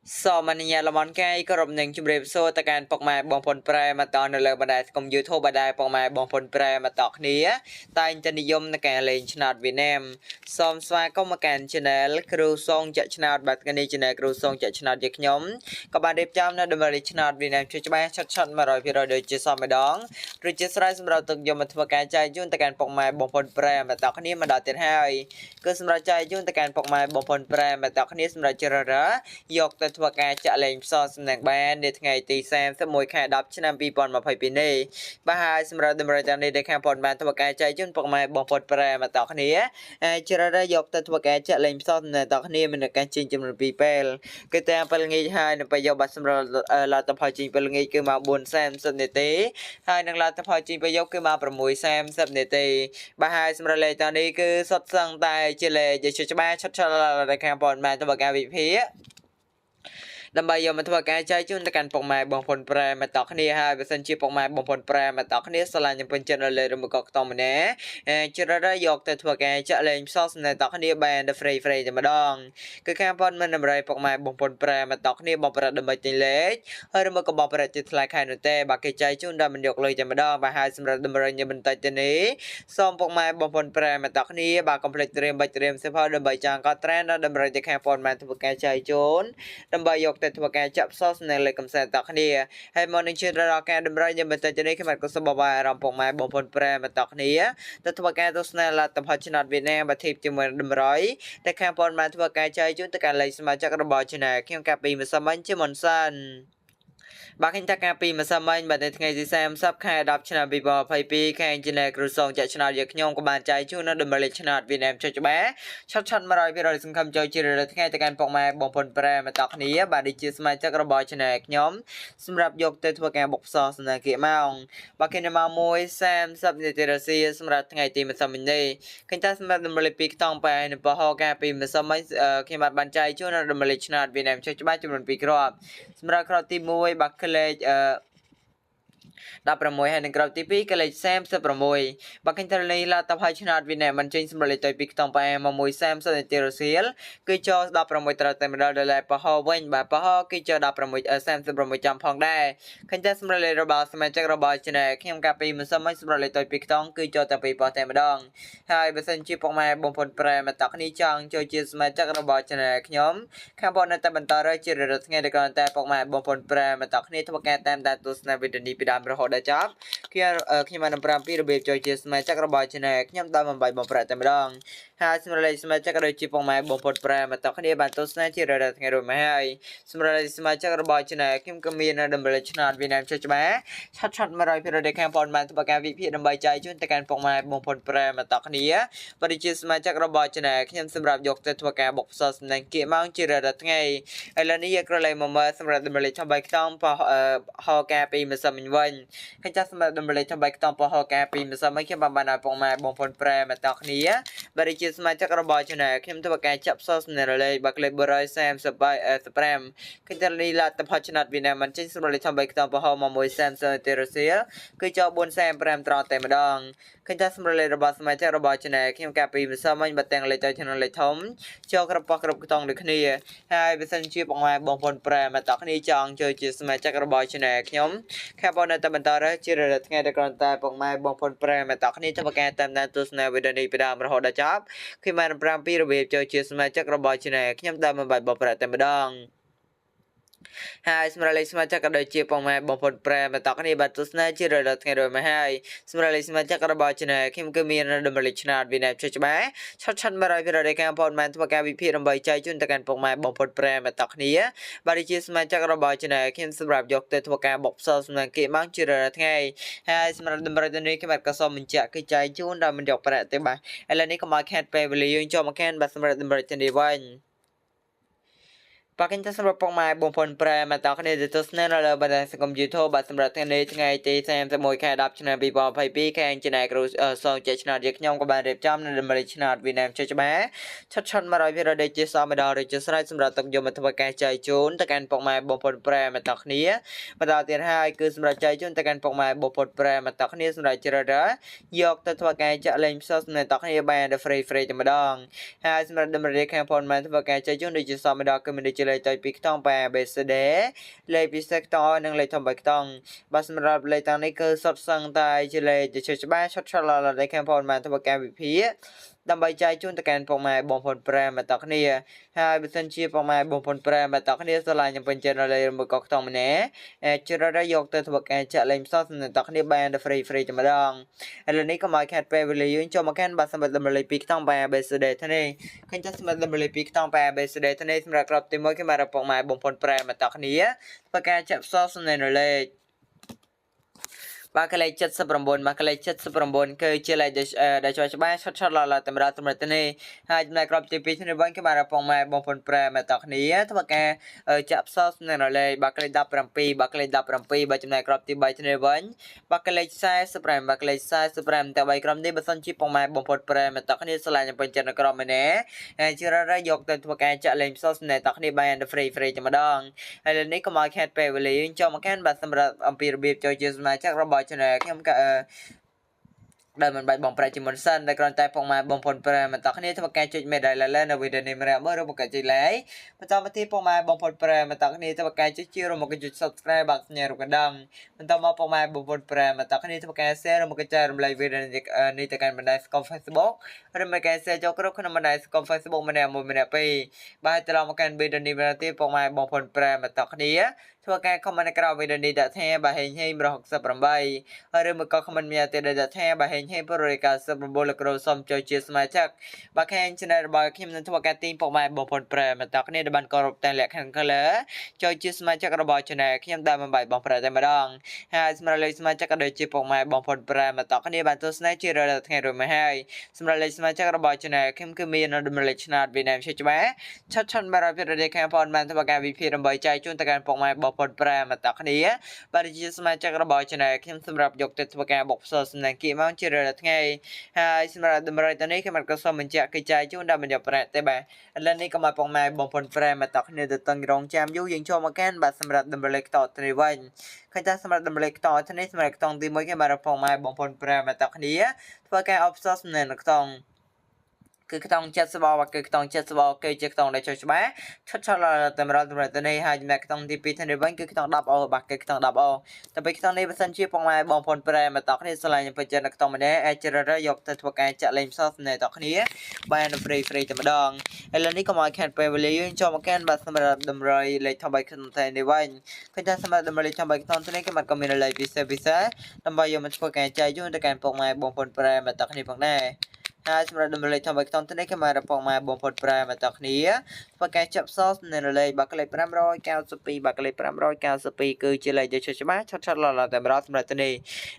Somania Lamonke ក្រុមនឹងជម្រាបសួរទៅកាន់ពុកម៉ែបងប្អូនប្រែមកតនៅលើបណ្ដាញសង្គម YouTube បណ្ដាពុកម៉ែបងប្អូនប្រែមកតគ្នាតែងតែនិយមនៅការលេងឆ្នោតវៀតណាមសូមស្វាគមន៍មកកាន់ Channel គ្រូសងចាក់ឆ្នោតបាទថ្ងៃនេះ Channel គ្រូសងចាក់ឆ្នោតយកខ្ញុំក៏បានរៀបចំនៅដើម្បីលេងឆ្នោតវៀតណាមជួយច្បាស់ឆាត់ៗ 100% ដូចជាសមម្ដងឬជាស្រ័យសម្រាប់ទឹកយកមកធ្វើការចែកជូនទៅកាន់ពុកម៉ែបងប្អូនប្រែមកតគ្នាមកដល់ទៀតហើយគឺសម្រាប់ចែកជូនទៅកាន់ពុកម៉ែបងប្អូនប្រែមកតគ្នាសម្រាប់ជ្រើសរើសយកទៅធ្វើការចាក់លេងផ្សងសំណាងបាននៅថ្ងៃទី31ខែ10ឆ្នាំ2022នេះបាទហើយសម្រាប់តម្រូវតាមនេះដែលខាងព័ត៌មានធ្វើការចែកជូនពុកម៉ែបងប្អូនប្រែមកតគ្នាជ្រើសរើសយកទៅធ្វើការចាក់លេងផ្សងសំណាងតគ្នាមានការជិញចំនួន2ពេលគឺតាមពេលល្ងាចហើយនៅពេលយកបាត់សម្រាប់លទ្ធផលជិញពេលល្ងាចគឺមក4:30នាទីហើយនឹងលទ្ធផលជិញពេលយប់គឺមក6:30នាទីបាទហើយសម្រាប់លេខតនេះគឺសុទ្ធសឹងតែជាលេខជាច្បាស់ឆាត់ៗដែលខាងព័ត៌មានធ្វើការវិភាគដើម្បីយកមកធ្វើការចែកជូនទៅកាន់ពុកម៉ែបងប្អូនប្រែមកតគ្នាហើយបើសិនជាពុកម៉ែបងប្អូនប្រែមកតគ្នាស្រឡាញ់ពេញចិត្តលើរំកកខ្ទមម្នាក់ជ្រើសរើសយកទៅធ្វើការចាក់លេងផ្សងសំណាងតគ្នាបានតែ free តែម្ដងគឺខាងព័ត៌មានតម្រូវពុកម៉ែបងប្អូនប្រែមកតគ្នាបងប្អូនដើម្បីទិញលេខហើយរំកបងប្រែជាថ្លៃខែនោះទេបាទគេចែកជូនដល់មិនយកលុយតែម្ដងបាទហើយសម្រាប់តម្រូវញ៉ាំបន្តិចទៅនេះសូមពុកម៉ែបងប្អូនប្រែមកតគ្នាបាទកុំភ្លេចត្រៀមបាច់ត្រៀមសិភៅដើម្បីចាងកត់ត្រែនដល់តម្រូវទៅខាងព័ត៌មានធ្វើការចែកជូនដើម្បីយកទៅធ្វើការចាក់ផ្សងសំណាងលេខកំសែតតគ្នាហើយមកនឹងជឿដល់ការតម្រូវញ៉ាំបន្តិចនេះខ្ញុំក៏សូមបបាយអារម្មណ៍ពុកម៉ែបងប្អូនប្រែមកតគ្នាទៅធ្វើការទស្សនាលទ្ធផលឆ្នោតវៀតណាមបាទធីបជាមួយតម្រូវតែខាងព័ត៌មានធ្វើការចែកជូនទៅកាន់លេខសមាជិករបស់ Channel ខ្ញុំកាពីម្សិលមិញជាមុនសិនបាទខ្ញុំតាការពីម្សិលមិញបាទនៅថ្ងៃទី30ខែ10ឆ្នាំ2022ខាង Channel គ្រូសងចាក់ឆ្នោតយកខ្ញុំក៏បានចែកជូននៅតម្រូវឆ្នោតវៀតណាមចុចច្បាស់ឆាត់ៗ 100% សង្ឃឹមចូលជារឿយៗថ្ងៃទៅកាន់ពុកម៉ែបងប្អូនប្រែមកតគ្នាបាទនេះជាសមាជិករបស់ Channel ខ្ញុំសម្រាប់យកទៅធ្វើការបុកផ្សងសនាគារម៉ោងបាទគេនៅម៉ោង1:30នាទីរសៀលសម្រាប់ថ្ងៃទីម្សិលមិញនេះឃើញថាសម្រាប់តម្រូវ2ខ្ទង់បែនៅពហការពីម្សិលមិញខ្ញុំបានចែកជូននៅតម្រូវឆ្នោតវៀតណាមចុចច្បាស់ចំនួន2គ្រាប់សម្រាប់គ្រាប់ទី1បាទលេខ16ហើយនឹងក្របទី2គឺលេខ36បើឃើញថានេះលទ្ធផលឆ្នោតវៀតណាមមិនចេញសម្រាប់លេខទៅពីខ្ទង់ប៉ែមក1:30នាទីរសៀលគឺចូល16ត្រូវតែម្ដងដល់ពហវិញបាទពហគឺចូល36ចាំផងដែរឃើញថាសម្រាប់លេខរបស់សមាជិករបស់ Channel ខ្ញុំកាពីមិនសមមិនសម្រាប់លេខទៅពីខ្ទង់គឺចូលតែពីប៉ះតែម្ដងហើយបើសិនជាពុកម៉ែបងប្អូនប្រែមកតគ្នាចង់ចូលជាសមាជិករបស់ Channel ខ្ញុំខាងបងនៅតែបន្តរើជារយៈថ្ងៃដែលគ្រាន់តែពុកម៉ែបងប្អូនប្រែមកតគ្នាធ្វើការតាមដានទស្សនាវីដេអូនេះពីដើមរហូតដល់ចប់ខ្ញុំបានប្រាំពីរបៀបចូលជាសមាជិករបស់ Channel ខ្ញុំដោយបំបីបំប្រាក់តែម្ដងហើយសម្រាប់លេខសមាជិកក៏ដូចជាពុកម៉ែបងប្អូនប្រែមកតគ្នាបានទស្សនាជារយៈថ្ងៃរួចមកហើយសម្រាប់លេខសមាជិករបស់ Channel ខ្ញុំក៏មាននៅតម្រូវឆ្នោតវៀតណាមចុចច្បាស់ឆាត់ៗ 100% ដែលខាងព័ត៌មានធ្វើការវិភាគដើម្បីចែកជូនទៅកាន់ពុកម៉ែបងប្អូនប្រែមកតគ្នាបើដូចជាសមាជិករបស់ Channel ខ្ញុំសម្រាប់យកទៅធ្វើការបុកផ្សងសំណាងគៀកម៉ោងជារយៈថ្ងៃឥឡូវនេះយើងក៏លេខមកមើលសម្រាប់តម្រូវចំបីខ្ទង់ប៉ហការពីម្សិលមិញវិញឃើញថាសម្រាប់តម្រូវចំបីខ្ទង់ប៉ហការពីម្សិលមិញខ្ញុំបានឲ្យពុកម៉ែបងប្អូនប្រែមកតគ្នាបើដូចជាសមាជិករបស់ Channel ខ្ញុំធ្វើការចាក់ផ្សងសំណាងលេខបើលេខ135ឃើញថានេះលទ្ធផលឆ្នោតវៀតណាមមិនចេញសម្រាប់លេខចំបីខ្ទង់ប៉ហមក1:30ទេរសៀលគឺចូល4:35ត្រង់តែម្ដងឃើញថាសម្រាប់លេខរបស់សមាជិករបស់ Channel ខ្ញុំកាពីម្សិលមិញបើទាំងលេខទៅ Channel លេខធំចូលគ្រប់ប៉ះគ្រប់ខ្ទង់ដូចគ្នាហើយបើសិនជាពុកម៉ែបងប្អូនប្រែមកតគ្នាចង់ចូលជាសមាជិករបស់ Channel ខ្ញុំខាងបងនៅតែបន្តរើជារយៈថ្ងៃដែលគ្រាន់តែពុកម៉ែបងប្អូនប្រែមកតគ្នាធ្វើការតាមដានទស្សនាវីដេអូនេះពីដើមរហូតដល់ចប់ខ្ញុំបានប្រាំពីរបៀបចូលជាសមាជិករបស់ Channel ខ្ញុំដែលមិនបាច់បបប្រាក់តែម្ដងហើយសម្រាប់លេខសមាជិកក៏ដូចជាពុកម៉ែបងប្អូនប្រែមកតគ្នាបាទទស្សនាជារយៈថ្ងៃរួចមកហើយសម្រាប់លេខសមាជិករបស់ Channel ខ្ញុំគឺមានតម្រូវឆ្នោតវៀតណាមចុចច្បាស់ឆាត់ៗ 100% ខាងបងប្អូនធ្វើការវិភាគដើម្បីចែកជូនទៅកាន់ពុកម៉ែបងប្អូនប្រែមកតគ្នាបាទជាសមាជិករបស់ Channel ខ្ញុំសម្រាប់យកទៅធ្វើការបុកផ្សងសំណាងគៀកម៉ោងជារយៈថ្ងៃហើយសម្រាប់តម្រូវនេះខ្ញុំក៏សូមបញ្ជាក់គឺចែកជូនដល់មិនយកប្រាក់ទេបាទឥឡូវនេះកុំឲ្យខាតពេលវេលាយើងចូលមកខានបាទសម្រាប់តម្រូវនេះវិញបាទខ្ញុំទៅសម្រាប់ពុកម៉ែបងប្អូនប្រែមកតគ្នាទៅទស្សនានៅលើបណ្ដាញសង្គម YouTube បាទសម្រាប់ថ្ងៃទី31ខែ10ឆ្នាំ2022ខាង Channel គ្រូសងចាក់ឆ្នោតយើងខ្ញុំក៏បានរៀបចំនៅតម្រូវឆ្នោតវៀតណាមចុចច្បាស់ឆាត់ៗ 100% ដូចជាសមម្ដងដូចជាស្រេចសម្រាប់ទឹកយកមកធ្វើការចែកជូនទៅកាន់ពុកម៉ែបងប្អូនប្រែមកតគ្នាបន្តទៀតហើយគឺសម្រាប់ចែកជូនទៅកាន់ពុកម៉ែបងប្អូនប្រែមកតគ្នាសម្រាប់ជ្រើសរើសយកទៅធ្វើការចាក់លេងផ្សងសំណាងតគ្នាបាន free តែម្ដងហើយសម្រាប់តម្រូវខាងបងប្អូនធ្វើការចែកជូនដូចជាសមម្ដងគឺមានដូចជា ជាលេខតូច2ខ្ទង់បែបេសដេលេខពិសេសខ្ទង់និងលេខធំ3ខ្ទង់បាទសម្រាប់លេខទាំងនេះគឺសុទ្ធសឹងតែជាលេខជាច្បាស់ឆុតឆលដែលខាងបងបានធ្វើការវិភាគដើម្បីចែកជូនទៅកាន់ពុកម៉ែបងប្អូនប្រែមកតគ្នាហើយបើសិនជាពុកម៉ែបងប្អូនប្រែមកតគ្នាស្រឡាញ់នឹងពេញចិត្តលេខ1កខ្ទង់ម្នាក់ជ្រើសរើសយកទៅធ្វើការចាក់លេខផ្សោះសម្រាប់តគ្នាបាន free តែម្ដងឥឡូវនេះក៏មកខាត់ពេលវេលាយើងចូលមកកាន់បាទសម្រាប់តម្រូវលេខ2ខ្ទង់បែបេសដេនេះឃើញថាសម្រាប់តម្រូវលេខ2ខ្ទង់បែបេសដេនេះសម្រាប់ក្របទី1គឺមកពុកម៉ែបងប្អូនប្រែមកតគ្នាធ្វើការចាក់ផ្សោះសម្រាប់លេខបាទកលេខ79បាទកលេខ79គឺជាលេខដែលជួយច្បាស់ឆុតឆុតឡតម្រាប់សម្រាប់ទៅនេះហើយចំណែកក្របទី2នេះវិញគឺបានពងម៉ែបងប្អូនប្រែមកតគ្នាធ្វើការចាក់ផ្សោះនៅលេខបាទកលេខ17បាទកលេខ17បាទចំណែកក្របទី3នេះវិញបាទកលេខ45បាទកលេខ45តែ3ក្របនេះបើសិនជាពងម៉ែបងប្អូនប្រែមកតគ្នាឆ្លាញ់ពេញចិត្តនៅក្របម្នាក់ជាររយកទៅធ្វើការចាក់លេខផ្សោះនៅតគ្នាបាន free តែម្ដងហើយនេះក៏មកខេតពេលវេលាយើងចូលមកកាន់បាទសម្រាប់អំពីរបៀបចូលជាសមាជិករបស់ខ្ញុំក៏ដែលមិនបាច់បងប្រាច់ជាមុនសិនតែគ្រាន់តែពងម៉ែបងប្អូនប្រែមកតគ្នាធ្វើការចុចមេដាយលើនៅវីដេអូនេះម្នាក់មើលឬមកចុច like បន្តមកទីពងម៉ែបងប្អូនប្រែមកតគ្នាធ្វើការចុចជាឬមកចុច subscribe បាក់សញ្ញារូបកណ្ដឹងបន្តមកពងម៉ែបងប្អូនប្រែមកតគ្នាធ្វើការ share ឬមកចែករំលែកវីដេអូនេះទៅកាន់បណ្ដាញសង្គម Facebook ឬមកការ share ចូលគ្រប់ក្នុងបណ្ដាញសង្គម Facebook ម្នាក់មួយម្នាក់ពីរបាទត្រឡប់មកកាន់វីដេអូនេះម្ដងទៀតពងម៉ែបងប្អូនប្រែមកតគ្នាធ្វើការ comment ក្រោមវីដេអូនេះដាក់ថាបាទហេង168ឬមកក៏ comment មានតែដាក់ថាបាទហេង199លោកគ្រូសូមចូលជាសមាជិកបាទខាង channel របស់ខ្ញុំនឹងធ្វើការទាញពុកម៉ែបងប្អូនប្រែមកតគ្នាដែលបានគោរពតែលក្ខខណ្ឌខាងលើចូលជាសមាជិករបស់ channel ខ្ញុំដែលមិនបាយបងប្រែតែម្ដងហើយសម្រាប់លេខសមាជិកក៏ដូចជាពុកម៉ែបងប្អូនប្រែមកតគ្នាបានទស្សនាជារាល់ថ្ងៃរួចមកហើយសម្រាប់លេខសមាជិករបស់ channel ខ្ញុំគឺមាននៅដំណលេខឆ្នោតវៀតណាមជាច្បាស់ឆាត់ៗបាទពីរយខាងបងបានធ្វើការវិភាគដើម្បីចែកជូនទៅកាន់ពុកម៉ែបងប្អូនប្រែមកតគ្នាបាទជាសមាជិករបស់ channel ខ្ញុំសម្រាប់យកទៅធ្វើការបុកផ្សោសំណាងគីមកជារាល់ថ្ងៃហើយសម្រាប់តម្រូវទៅនេះខ្ញុំក៏សូមបញ្ជាក់កិច្ចចែកជូនដល់បញ្ញប្រែទេបាទឥឡូវនេះក៏មកពុកម៉ែបងប្អូនប្រែមកតគ្នាទៅតឹងរងចាំយូរយើងចូលមកកាន់បាទសម្រាប់តម្រូវលេខតទៅនេះវិញឃើញថាសម្រាប់តម្រូវលេខតទៅនេះសម្រាប់ខ្ទង់ទី1គេបាទពុកម៉ែបងប្អូនប្រែមកតគ្នាធ្វើការអបផ្សោសំណាងខ្ទង់គឺខ្ទង់70បគឺខ្ទង់70បគឺជាខ្ទង់ដែលចូលច្បាស់ឆុតឆលតម្រូវទៅនេះហើយចំណែកខ្ទង់ទី2ទៅនេះវិញគឺខ្ទង់10អូបាទគឺខ្ទង់10អូតែពេលខ្ទង់នេះបើសិនជាពុកម៉ែបងប្អូនប្រែមកតគ្នាឆ្លាញ់ពេញចិត្តនៅខ្ទង់ម្នាក់អាចជ្រើសរើសយកទៅធ្វើការចាក់លេងផ្សោះនៅតគ្នាបាន free តែម្ដងឥឡូវនេះក៏មកខាត់ពេលវេលាយើងចូលមកកាន់បាទសម្រាប់តម្រូវលេខធំ3ខ្ទង់តែនេះវិញឃើញថាសម្រាប់តម្រូវលេខធំ3ខ្ទង់ទៅនេះគឺมันក៏មានលេខពិសេសដើម្បីយកមកធ្វើការចែកជូនទៅកាន់ពុកម៉ែបងប្អូនប្រែមកតគ្នាផងដែរហើយសម្រាប់តម្រូវលេខធំ3ខ្ទង់ទៅនេះគឺមកពុកម៉ែបងប្អូនប្រែមកតគ្នាធ្វើការចាប់សោសនៅលេខបាក់លេខ592បាក់លេខ592គឺជាលេខដែលច្បាស់ឆុតតែម្ដងសម្រាប់ទៅនេះ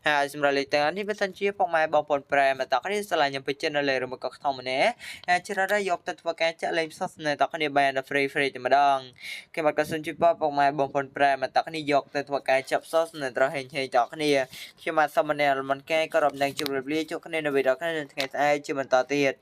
ហើយសម្រាប់លេខទាំងនេះបើសិនជាពុកម៉ែបងប្អូនប្រែមកតគ្នាឆ្លាញ់ខ្ញុំពេញចិត្តនៅលេខរបស់ខ្ទង់ម្នាក់ហើយជ្រើសរើសយកទៅធ្វើការចាក់លេខសោសនៅតគ្នាបាន free តែម្ដងគេមកក៏សូមជូនពុកម៉ែបងប្អូនប្រែមកតគ្នាយកទៅធ្វើការចាប់សោសនៅត្រហេងហេតគ្នាខ្ញុំបាទសូមម្នាក់លំកែក៏រំលែងជម្រាបលាជួបគ្នានៅវីដេអូក្រោយថ្ងៃស្អែកជាបន្តទៀត